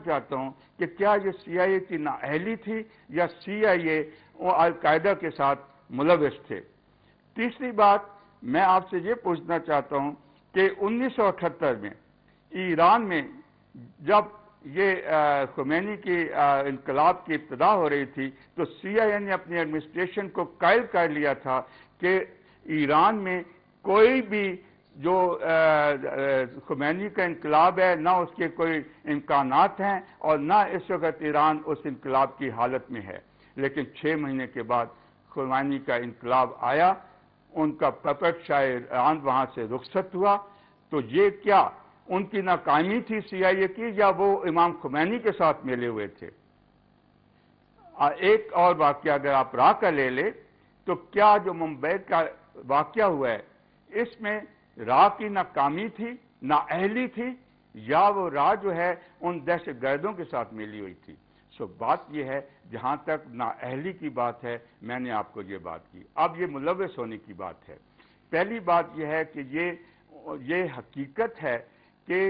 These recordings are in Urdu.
چاہتا ہوں کہ کیا یہ سی آئی اے کی نااہلی تھی یا سی آئی اے القاعدہ کے ساتھ ملوث تھے؟ تیسری بات میں آپ سے یہ پوچھنا چاہتا ہوں کہ 1978 میں ایران میں جب یہ خمینی کی انقلاب کی ابتدا ہو رہی تھی تو سی آئی اے نے اپنی ایڈمنسٹریشن کو قائل کر لیا تھا کہ ایران میں کوئی بھی جو خمینی کا انقلاب ہے نہ اس کے کوئی امکانات ہیں اور نہ اس وقت ایران اس انقلاب کی حالت میں ہے. لیکن 6 مہینے کے بعد خمینی کا انقلاب آیا، ان کا پپٹ شاہ ایران وہاں سے رخصت ہوا. تو یہ کیا ان کی ناکامی تھی سی آئی اے کی یا وہ امام خمینی کے ساتھ ملے ہوئے تھے؟ ایک اور واقعہ اگر آپ راہ کا لے لیں تو کیا جو ممبئی کا واقعہ ہوا ہے اس میں راہ کی ناکامی تھی، نااہلی تھی، یا وہ راہ جو ہے ان دہشت گردوں کے ساتھ ملی ہوئی تھی؟ سو بات یہ ہے، جہاں تک نااہلی کی بات ہے میں نے آپ کو یہ بات کی. اب یہ ملوث ہونے کی بات ہے. پہلی بات یہ ہے کہ یہ حقیقت ہے کہ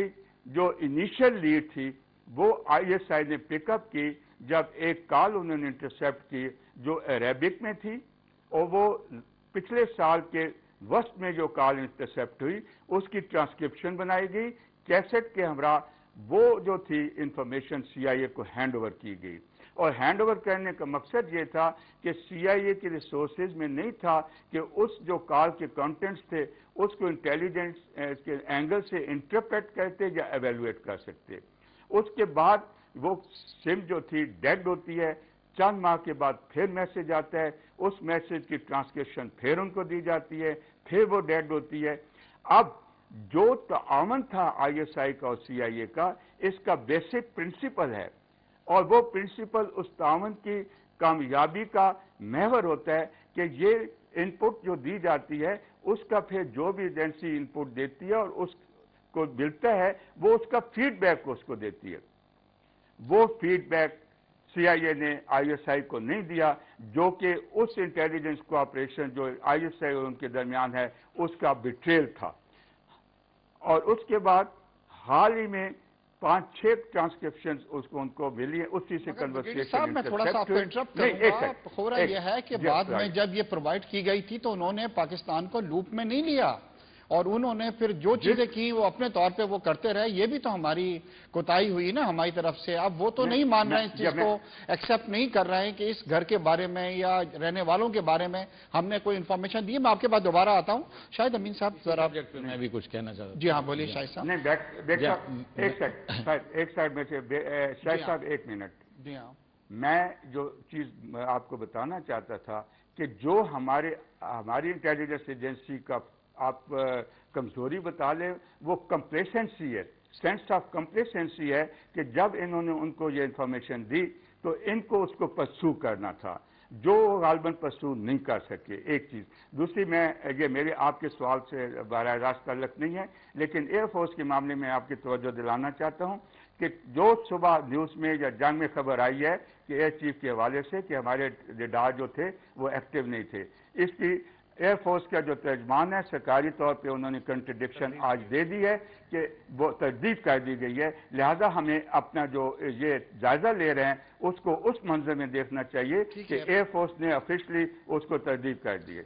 جو انیشل لیڈ تھی وہ آئی ایس آئی نے پک اپ کی جب ایک کال انہوں نے انٹرسیپٹ کی جو عربک میں تھی، اور وہ پچھلے سال کے وسط میں جو کال انٹرسیپٹ ہوئی اس کی ٹرانسکرپشن بنائی گئی، کیسٹ کے ہمراہ وہ جو تھی انفارمیشن سی آئی اے کو ہینڈ اوور کی گئی. اور ہینڈ اوور کرنے کا مقصد یہ تھا کہ سی آئی اے کے ریسورسز میں نہیں تھا کہ اس جو کال کے کانٹینٹس تھے اس کو انٹیلیجنس کے اینگل سے انٹرپریٹ کرتے یا ایویلویٹ کر سکتے. اس کے بعد وہ سم جو تھی ڈیڈ ہوتی ہے، چند ماہ کے بعد پھر میسج آتا ہے، اس میسج کی ٹرانسکرپشن پھر ان کو دی جاتی ہے، پھر وہ ڈیڈ ہوتی ہے. اب جو تعاون تھا آئی ایس آئی کا اور سی آئی اے کا، اس کا بیسک پرنسپل ہے، اور وہ پرنسپل اس تعاون کی کامیابی کا محور ہوتا ہے کہ یہ ان پٹ جو دی جاتی ہے اس کا پھر جو بھی ایجنسی ان پٹ دیتی ہے اور اس کو ملتا ہے وہ اس کا فیڈ بیک اس کو دیتی ہے. وہ فیڈ بیک سی آئی اے نے آئی ایس آئی کو نہیں دیا، جو کہ اس انٹیلیجنس کوآپریشن جو آئی ایس آئی اور ان کے درمیان ہے اس کا بیٹریل تھا. اور اس کے بعد حال ہی میں 5-6 ٹرانسکرپشن ان کو ملی ہیں اسی سے کنورسیشن. صاحب میں تھوڑا سا آپ کو انٹرپٹ کروں گا. ہو رہا یہ ہے کہ بعد میں جب یہ پرووائڈ کی گئی تھی تو انہوں نے پاکستان کو لوپ میں نہیں لیا، اور انہوں نے پھر جو چیزیں کی وہ اپنے طور پہ وہ کرتے رہے. یہ بھی تو ہماری کوتاہی ہوئی نا ہماری طرف سے. اب وہ تو نہیں مان رہے ہیں اس چیز کو، ایکسیپٹ نہیں کر رہے ہیں کہ اس گھر کے بارے میں یا رہنے والوں کے بارے میں ہم نے کوئی انفارمیشن دی. میں آپ کے بعد دوبارہ آتا ہوں. شاید امین صاحب ذرا میں بھی کچھ کہنا چاہتا ہوں. جی ہاں بولیے شاہد صاحب. ایک سائڈ میں سے شاہد صاحب ایک منٹ. جی ہاں، میں جو چیز آپ کو بتانا چاہتا تھا کہ جو ہماری انٹیلیجنس ایجنسی کا آپ کمزوری بتا لیں وہ کمپلیسنسی ہے، سینس آف کمپلیسنسی ہے کہ جب انہوں نے ان کو یہ انفارمیشن دی تو ان کو اس کو پرسو کرنا تھا جو غالباً پرسو نہیں کر سکے. ایک چیز. دوسری یہ میرے آپ کے سوال سے براہ راست تعلق نہیں ہے لیکن ایئر فورس کے معاملے میں آپ کی توجہ دلانا چاہتا ہوں کہ جو صبح نیوز میں یا جنگ میں خبر آئی ہے کہ ایئر چیف کے حوالے سے کہ ہمارے ریڈار جو تھے وہ ایکٹیو نہیں تھے، اس کی ایئر فورس کا جو ترجمان ہے سرکاری طور پہ انہوں نے کنٹرڈکشن آج دے دی ہے کہ وہ تردید کر دی گئی ہے. لہذا ہمیں اپنا جو یہ جائزہ لے رہے ہیں اس کو اس منظر میں دیکھنا چاہیے کہ ایئر فورس نے آفیشلی اس کو تردید کر دی ہے.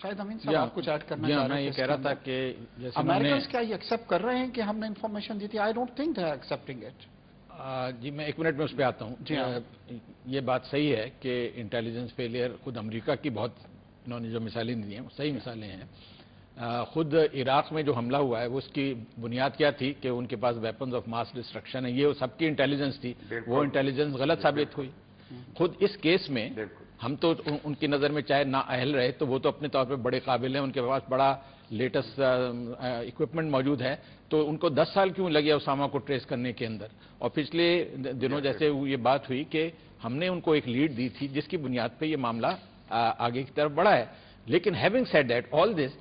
شاید امین صاحب آپ کچھ ایڈ کرنا چاہ رہے ہیں؟ میں یہ کہہ رہا تھا کہ امریکنز کیا یہ ایکسیپٹ کر رہے ہیں کہ ہم نے انفارمیشن دی تھی؟ I don't think they are accepting it. جی میں 1 منٹ میں اس پہ آتا ہوں. یہ بات صحیح ہے کہ انٹیلیجنس فیلئر خود امریکہ کی بہت انہوں نے جو مثالیں دی ہیں وہ صحیح مثالیں ہیں. خود عراق میں جو حملہ ہوا ہے وہ اس کی بنیاد کیا تھی کہ ان کے پاس ویپنز آف ماس ڈسٹرکشن ہے، یہ سب کی انٹیلیجنس تھی، وہ انٹیلیجنس غلط ثابت ہوئی. خود اس کیس میں ہم تو ان کی نظر میں چاہے نااہل رہے تو وہ تو اپنے طور پہ بڑے قابل ہیں، ان کے پاس بڑا لیٹسٹ اکوپمنٹ موجود ہے، تو ان کو 10 سال کیوں لگے اسامہ کو ٹریس کرنے کے اندر. اور پچھلے دنوں جیسے یہ بات ہوئی کہ ہم نے ان کو ایک لیڈ دی تھی جس کی بنیاد پہ یہ معاملہ آگے کی طرف بڑھا ہے. لیکن ہیونگ سیڈ دیٹ آل دس،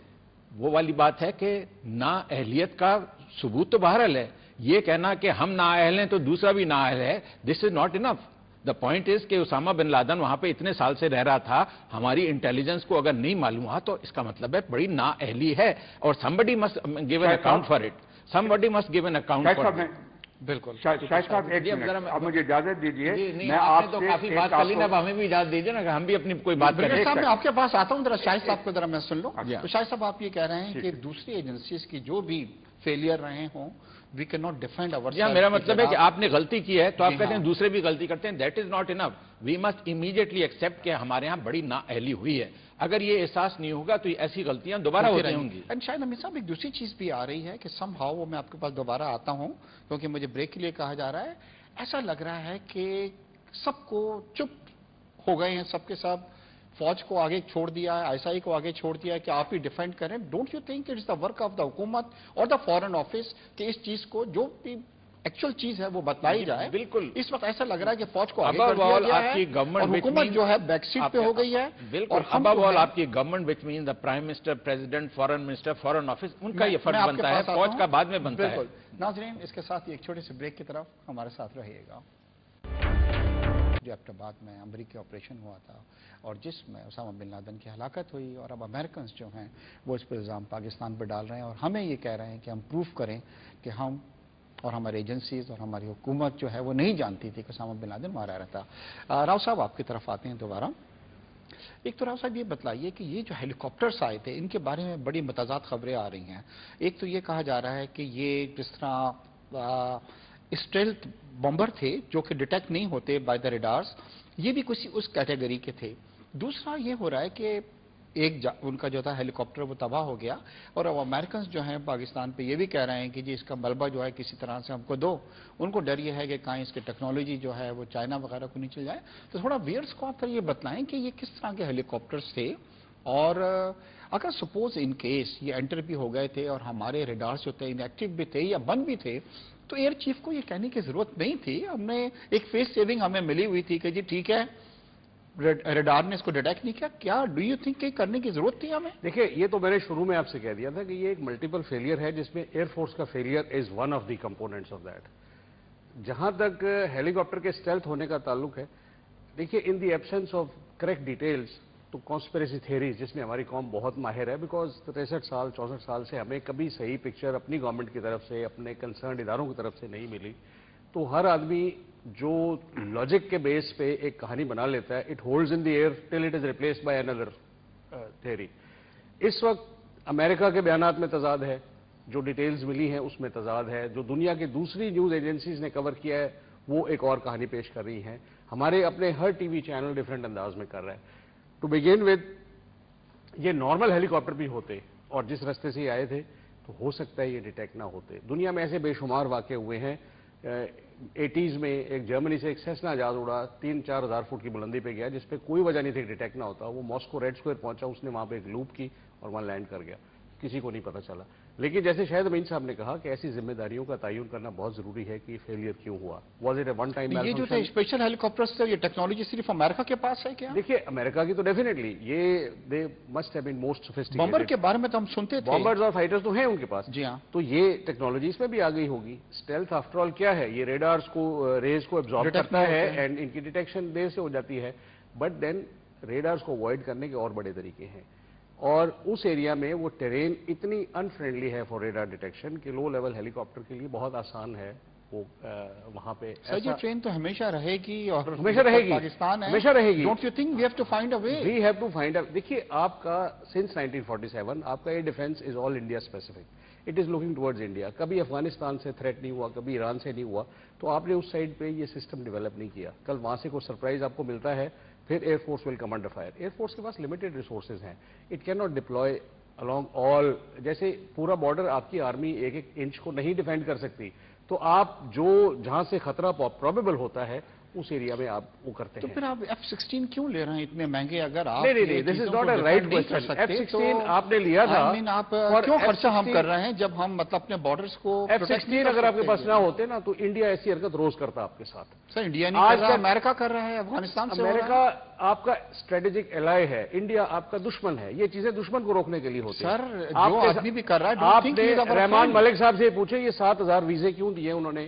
وہ والی بات ہے کہ نااہلیت کا ثبوت تو بہرحال ہے. یہ کہنا کہ ہم نااہل ہیں تو دوسرا بھی نااہل ہے، دس is not enough. The point is کہ اسامہ بن لادن وہاں پہ اتنے سال سے رہ رہا تھا، ہماری انٹیلیجنس کو اگر نہیں معلوم ہوا تو اس کا مطلب ہے بڑی نااہلی ہے، اور somebody must give an account for it. somebody must give an account for it. بالکل شاہد صاحب ایک منٹ اب مجھے اجازت دیجیے، میں آپ سے کافی بات کر لی نا، اب ہمیں بھی اجازت دیجیے نا کہ ہم بھی اپنی کوئی بات کریں. صاحب میں آپ کے پاس آتا ہوں، ذرا شاہد صاحب کو ذرا میں سن لوں. تو شاہد صاحب آپ یہ کہہ رہے ہیں کہ دوسری ایجنسیز کی جو بھی فیلئر رہے ہوں وی کین ناٹ ڈیفینڈ اور میرا مطلب ہے کہ آپ نے غلطی کی ہے تو آپ کہتے ہیں دوسرے بھی غلطی کرتے ہیں. That is not enough. We must immediately accept کہ ہمارے ہاں بڑی نااہلی ہوئی ہے. اگر یہ احساس نہیں ہوگا تو ایسی غلطیاں دوبارہ ہوتی ہوں گی. شاید امین صاحب ایک دوسری چیز بھی آ رہی ہے کہ سم ہاؤ، وہ میں آپ کے پاس دوبارہ آتا ہوں کیونکہ مجھے بریک کے لیے کہا جا رہا ہے، ایسا لگ رہا ہے کہ سب کو چپ ہو گئے ہیں، سب کے سب فوج کو آگے چھوڑ دیا ہے، آئی ایس آئی کو آگے چھوڑ دیا ہے کہ آپ ہی ڈیفینڈ کریں. Don't you think it is the work of the حکومت اور دا فارن آفس کہ اس چیز کو جو بھی ایکچوئل چیز ہے وہ بتلائی جائے؟ بالکل اس وقت ایسا لگ رہا ہے کہ فوج کو آگے کر دیا گیا ہے اور حکومت جو ہے بیک سیٹ پہ ہو گئی ہے. بالکل. ابو آل آپ کی گورنمنٹ وچ مین دا prime minister, president, foreign minister, foreign office, ان کا یہ فرض بنتا ہے، فوج کا بعد میں بنتا ہے. ناظرین اس کے ساتھ ایک چھوٹے سے بریک کی طرف ہمارے ساتھ رہیے گا. ایبٹ آباد میں امریکی آپریشن ہوا تھا اور جس میں اسامہ بن لادن کی ہلاکت ہوئی، اور اب امریکنز جو ہیں وہ اس پہ الزام پاکستان پہ ڈال رہے ہیں اور ہمیں یہ کہہ رہے ہیں کہ ہم پروف کریں کہ ہم اور ہماری ایجنسیز اور ہماری حکومت جو ہے وہ نہیں جانتی تھی کہ اسامہ بن لادن مارا رہتا. راؤ صاحب آپ کی طرف آتے ہیں دوبارہ. ایک تو راؤ صاحب یہ بتلائیے کہ یہ جو ہیلی کاپٹرس آئے تھے ان کے بارے میں بڑی متضاد خبریں آ رہی ہیں. ایک تو یہ کہا جا رہا ہے کہ یہ جس طرح اسٹیلتھ بمبر تھے جو کہ ڈیٹیکٹ نہیں ہوتے بائی دا ریڈارز، یہ بھی کسی اس کیٹیگری کے تھے. دوسرا یہ ہو رہا ہے کہ ان کا جو تھا ہیلی کاپٹر وہ تباہ ہو گیا اور اب امریکنز جو ہیں پاکستان پہ یہ بھی کہہ رہے ہیں کہ جی اس کا ملبہ جو ہے کسی طرح سے ہم کو دو. ان کو ڈر یہ ہے کہ کہیں اس کی ٹیکنالوجی جو ہے وہ چائنا وغیرہ کو نہیں چل جائے. تو تھوڑا ویئرس کو آپ یہ بتلائیں کہ یہ کس طرح کے ہیلی کاپٹرس تھے اور اگر سپوز ان کیس یہ انٹر بھی ہو گئے تھے اور ہمارے ریڈارز جو تھے انیکٹیو بھی تھے یا بند بھی تھے تو ایئر چیف کو یہ کہنے کی ضرورت نہیں تھی. ہم نے ایک فیس سیونگ ہمیں ملی ہوئی تھی کہ جی ٹھیک ہے ریڈار نے اس کو ڈیٹیکٹ نہیں کیا. کیا ڈو یو تھنک کہ کرنے کی ضرورت تھی ہمیں؟ دیکھیں یہ تو میں نے شروع میں آپ سے کہہ دیا تھا کہ یہ ایک ملٹیپل فیلئر ہے جس میں ایئر فورس کا failure is one of the components of that. جہاں تک ہیلی کاپٹر کے اسٹیلتھ ہونے کا تعلق ہے، دیکھیے in the absence of correct details تو کانسپریسی تھیریز جس میں ہماری قوم بہت ماہر ہے، بیکاز 63 سال سے ہمیں کبھی صحیح پکچر اپنی گورنمنٹ کی طرف سے اپنے کنسرنڈ اداروں کی طرف سے نہیں ملی. تو ہر آدمی جو لاجک کے بیس پہ ایک کہانی بنا لیتا ہے، it holds in the air till it is replaced by another theory. اس وقت امریکہ کے بیانات میں تضاد ہے، جو ڈیٹیلز ملی ہیں اس میں تضاد ہے، جو دنیا کی دوسری نیوز ایجنسیز نے کور کیا ہے وہ ایک اور کہانی پیش کر رہی ہیں. ہمارے اپنے ہر ٹی وی چینل ڈفرینٹ انداز میں کر رہے ہیں. ٹو بگین ود یہ نارمل ہیلی کاپٹر بھی ہوتے اور جس راستے سے یہ آئے تھے تو ہو سکتا ہے یہ ڈیٹیکٹ نہ ہوتے. دنیا میں ایسے بے شمار واقع ہوئے ہیں. 80s میں ایک جرمنی سے ایک سیسنا جہاز اڑا 3-4 ہزار فٹ کی بلندی پہ گیا جس پہ کوئی وجہ نہیں تھی ڈیٹیکٹ نہ ہوتا. وہ ماسکو ریڈ اسکوائر پہنچا، اس نے وہاں پہ ایک لوپ کی اور وہاں لینڈ کر گیا، کسی کو نہیں پتا چلا. لیکن جیسے شاہد امین صاحب نے کہا کہ ایسی ذمہ داریوں کا تعین کرنا بہت ضروری ہے کہ یہ فیلئر کیوں ہوا. Was it a one time? یہ جو تھے اسپیشل ہیلی کاپٹرس تھے، یہ ٹیکنالوجی صرف امریکہ کے پاس ہے کیا؟ دیکھیے امریکہ کی تو ڈیفینیٹلی یہ they must have been most sophisticated. Bomber کے بارے میں تو ہم سنتے تھے، بمبرز اور فائٹرز تو ہیں ان کے پاس. جی ہاں. تو یہ ٹیکنالوجی اس میں بھی آ گئی ہوگی. اسٹیلتھ آفٹر آل کیا ہے؟ یہ ریڈارز کو ریز کو ایبزارب کرتا ہے اینڈ ان کی ڈیٹیکشن دیر سے ہو جاتی ہے. بٹ دین ریڈارز کو اوائڈ کرنے کے اور بڑے طریقے ہیں اور اس ایریا میں وہ ٹیرین اتنی انفرینڈلی ہے فار ریڈار ڈیٹیکشن کہ لو لیول ہیلی کاپٹر کے لیے بہت آسان ہے وہ وہاں پہ. سر یہ ٹرین تو ہمیشہ رہے گی اور ہمیشہ رہے گی، پاکستان ہے ہمیشہ رہے گی. Don't you think we have to find a way? We have to find a. دیکھیے آپ کا سنس 1947 آپ کا یہ defence is all India specific. It is looking towards India. کبھی افغانستان سے تھریٹ نہیں ہوا، کبھی ایران سے نہیں ہوا. تو آپ نے اس سائڈ پہ یہ سسٹم ڈیولپ نہیں کیا. کل وہاں سے کوئی سرپرائز آپ کو ملتا ہے پھر air force will come under fire. Air force کے پاس لمیٹڈ ریسورسز ہیں. It can not deploy along all. جیسے پورا بارڈر آپ کی آرمی ایک ایک انچ کو نہیں ڈیفینڈ کر سکتی. تو آپ جو جہاں سے خطرہ پروبیبل ہوتا ہے اس ایریا میں آپ وہ کرتے ہیں. تو پھر آپ F-16 کیوں لے رہے ہیں اتنے مہنگے؟ اگر آپ نہیں this is not a right question. F-16 آپ نے لیا تھا. آپ کیوں خرچہ ہم کر رہے ہیں جب ہم مطلب اپنے بارڈرز کو F-16 اگر آپ کے پاس نہ ہوتے نا تو انڈیا ایسی حرکت روز کرتا آپ کے ساتھ. سر انڈیا نہیں کر رہا، امریکہ کر رہا ہے. افغانستان سے امریکہ آپ کا اسٹریٹجک الائے ہے، انڈیا آپ کا دشمن ہے. یہ چیزیں دشمن کو روکنے کے لیے ہوتی ہیں. سر جو آدمی بھی کر رہا ہے. آپ نے رحمان ملک صاحب سے پوچھے یہ 7,000 ویزے کیوں دیے انہوں نے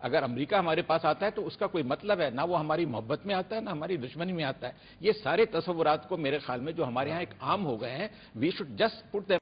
اگر امریکہ ہمارے پاس آتا ہے تو اس کا کوئی مطلب ہے؟ نہ وہ ہماری محبت میں آتا ہے نہ ہماری دشمنی میں آتا ہے. یہ سارے تصورات کو میرے خیال میں جو ہمارے ہاں ایک عام ہو گئے ہیں, وی شوڈ جسٹ پٹ